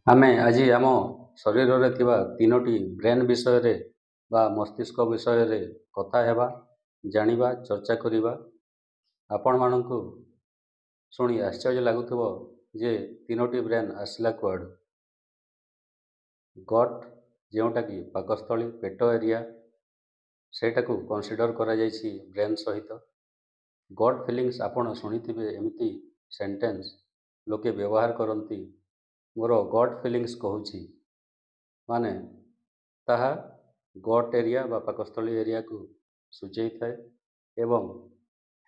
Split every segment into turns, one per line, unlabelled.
ଆମେ ଆଜି ଆମ ଶରୀରରେ ଥିବା ତିନୋଟି ବ୍ରେନ୍ ବିଷୟରେ ବା ମସ୍ତିଷ୍କ ବିଷୟରେ କଥା ହେବା, ଜାଣିବା, ଚର୍ଚ୍ଚା କରିବା। ଆପଣମାନଙ୍କୁ ଶୁଣି ଆଶ୍ଚର୍ଯ୍ୟ ଲାଗୁଥିବ ଯେ ତିନୋଟି ବ୍ରେନ୍ ଆସିଲା କୁଆଡ଼ୁ। ଗଟ୍, ଯେଉଁଟାକି ପାକସ୍ଥଳୀ, ପେଟ ଏରିଆ, ସେଇଟାକୁ କନସିଡର କରାଯାଇଛି ବ୍ରେନ୍ ସହିତ। ଗଟ୍ ଫିଲିଂସ୍, ଆପଣ ଶୁଣିଥିବେ ଏମିତି ସେଣ୍ଟେନ୍ସ ଲୋକେ ବ୍ୟବହାର କରନ୍ତି, ମୋର ଗଟ୍ ଫିଲିଂସ୍ କହୁଛି, ମାନେ ତାହା ଗଟ୍ ଏରିଆ ବା ପାକସ୍ଥଳୀ ଏରିଆକୁ ସୂଚାଇଥାଏ। ଏବଂ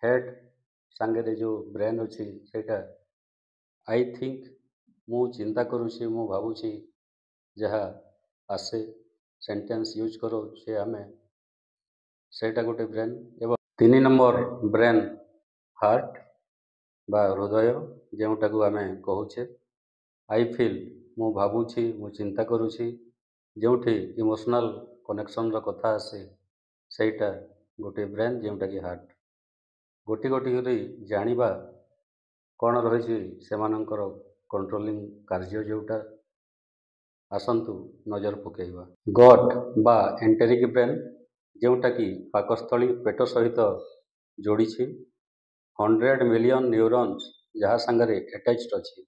ହେଡ୍ ସାଙ୍ଗରେ ଯେଉଁ ବ୍ରେନ୍ ଅଛି ସେଇଟା ଆଇ ଥିଙ୍କ, ମୁଁ ଚିନ୍ତା କରୁଛି, ମୁଁ ଭାବୁଛି, ଯାହା ଆସେ ସେଣ୍ଟେନ୍ସ ୟୁଜ୍ କରୁ ସେ ଆମେ, ସେଇଟା ଗୋଟେ ବ୍ରେନ୍। ଏବଂ 3 ନମ୍ବର ବ୍ରେନ୍ ହାର୍ଟ ବା ହୃଦୟ, ଯେଉଁଟାକୁ ଆମେ କହୁଛେ ଆଇ ଫିଲ୍, ମୁଁ ଭାବୁଛି, ମୁଁ ଚିନ୍ତା କରୁଛି, ଯେଉଁଠି ଇମୋସନାଲ୍ କନେକ୍ସନ୍ର କଥା ଆସେ ସେଇଟା ଗୋଟିଏ ବ୍ରେନ୍, ଯେଉଁଟାକି ହାର୍ଟ। ଗୋଟି ଗୋଟି କରି ଜାଣିବା କ'ଣ ରହିଛି ସେମାନଙ୍କର କଣ୍ଟ୍ରୋଲିଂ କାର୍ଯ୍ୟ, ଯେଉଁଟା ଆସନ୍ତୁ ନଜର ପକାଇବା। ଗଟ୍ ବା ଏଣ୍ଟେରିକ୍ ବ୍ରେନ୍, ଯେଉଁଟାକି ପାକସ୍ଥଳୀ, ପେଟ ସହିତ ଯୋଡ଼ିଛି। 100 ମିଲିୟନ୍ ନ୍ୟୁରନ୍ସ ଯାହା ସାଙ୍ଗରେ ଆଟାଚ୍ଡ ଅଛି।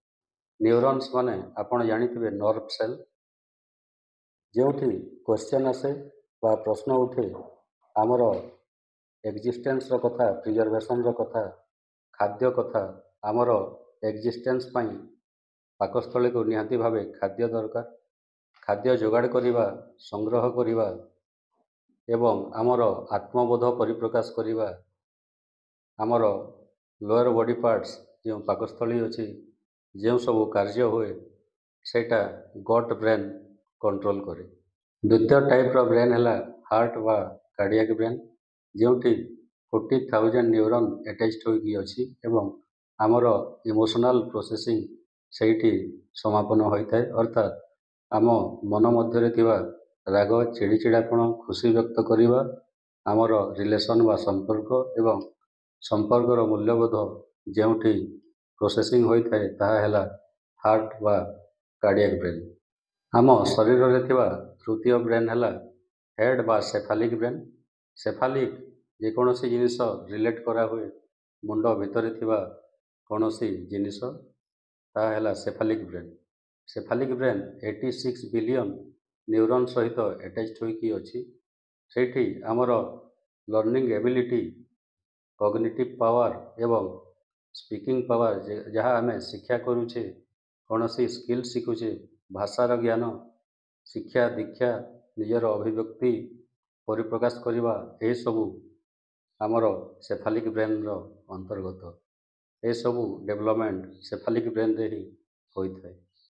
ନ୍ୟୁରନ୍ସ ମାନେ ଆପଣ ଜାଣିଥିବେ ନର୍ଭ ସେଲ୍। ଯେଉଁଠି କ୍ୱେଶ୍ଚନ୍ ଆସେ ବା ପ୍ରଶ୍ନ ଉଠେ ଆମର ଏକ୍ଜିଷ୍ଟେନ୍ସର କଥା, ପ୍ରିଜର୍ଭେସନ୍ର କଥା, ଖାଦ୍ୟ କଥା, ଆମର ଏକ୍ଜିଷ୍ଟେନ୍ସ ପାଇଁ ପାକସ୍ଥଳୀକୁ ନିହାତି ଭାବେ ଖାଦ୍ୟ ଦରକାର। ଖାଦ୍ୟ ଯୋଗାଡ଼ କରିବା, ସଂଗ୍ରହ କରିବା ଏବଂ ଆମର ଆତ୍ମବୋଧ ପରିପ୍ରକାଶ କରିବା, ଆମର ଲୋୟର ବଡି ପାର୍ଟସ୍, ଯେଉଁ ପାକସ୍ଥଳୀ ଅଛି, ଯେଉଁ ସବୁ କାର୍ଯ୍ୟ ହୁଏ ସେଇଟା ଗଟ୍ ବ୍ରେନ୍ କଣ୍ଟ୍ରୋଲ କରେ। ଦ୍ୱିତୀୟ ଟାଇପ୍ର ବ୍ରେନ୍ ହେଲା ହାର୍ଟ ବା କାର୍ଡ଼ିଆକ୍ ବ୍ରେନ୍, ଯେଉଁଠି 40,000 ନ୍ୟୁରନ୍ ଆଟାଚ୍ଡ ହୋଇକି ଅଛି ଏବଂ ଆମର ଇମୋସନାଲ୍ ପ୍ରୋସେସିଂ ସେଇଠି ସମାପନ ହୋଇଥାଏ। ଅର୍ଥାତ୍ ଆମ ମନ ମଧ୍ୟରେ ଥିବା ରାଗ, ଚିଡ଼ିଚିଡ଼ାପଣ, ଖୁସି ବ୍ୟକ୍ତ କରିବା, ଆମର ରିଲେସନ୍ ବା ସମ୍ପର୍କ ଏବଂ ସମ୍ପର୍କର ମୂଲ୍ୟବୋଧ ଯେଉଁଠି ପ୍ରୋସେସିଂ ହୋଇଥାଏ ତାହା ହେଲା ହାର୍ଟ ବା କାର୍ଡ଼ିଆକ୍ ବ୍ରେନ୍। ଆମ ଶରୀରରେ ଥିବା ତୃତୀୟ ବ୍ରେନ୍ ହେଲା ହେଡ୍ ବା ସେଫାଲିକ୍ ବ୍ରେନ୍। ସେଫାଲିକ୍ ଯେକୌଣସି ଜିନିଷ ରିଲେଟ୍ କରାହୁଏ ମୁଣ୍ଡ ଭିତରେ ଥିବା କୌଣସି ଜିନିଷ, ତାହା ହେଲା ସେଫାଲିକ୍ ବ୍ରେନ୍। ସେଫାଲିକ୍ ବ୍ରେନ୍ 86 ବିଲିୟନ୍ ନ୍ୟୁରନ୍ ସହିତ ଆଟାଚ୍ଡ ହୋଇକି ଅଛି। ସେଇଠି ଆମର ଲର୍ଣ୍ଣିଂ ଏବିଲିଟି, କଗ୍ନିଟିଭ୍ ପାୱାର ଏବଂ ସ୍ପିକିଂ ପାୱାର, ଯାହା ଆମେ ଶିକ୍ଷା କରୁଛେ, କୌଣସି ସ୍କିଲ୍ ଶିଖୁଛେ, ଭାଷାର ଜ୍ଞାନ, ଶିକ୍ଷା ଦୀକ୍ଷା, ନିଜର ଅଭିବ୍ୟକ୍ତି ପରିପ୍ରକାଶ କରିବା, ଏସବୁ ଆମର ସେଫାଲିକ୍ ବ୍ରେନ୍ର ଅନ୍ତର୍ଗତ। ଏସବୁ ଡେଭଲପମେଣ୍ଟ ସେଫାଲିକ୍ ବ୍ରେନ୍ରେ ହିଁ ହୋଇଥାଏ।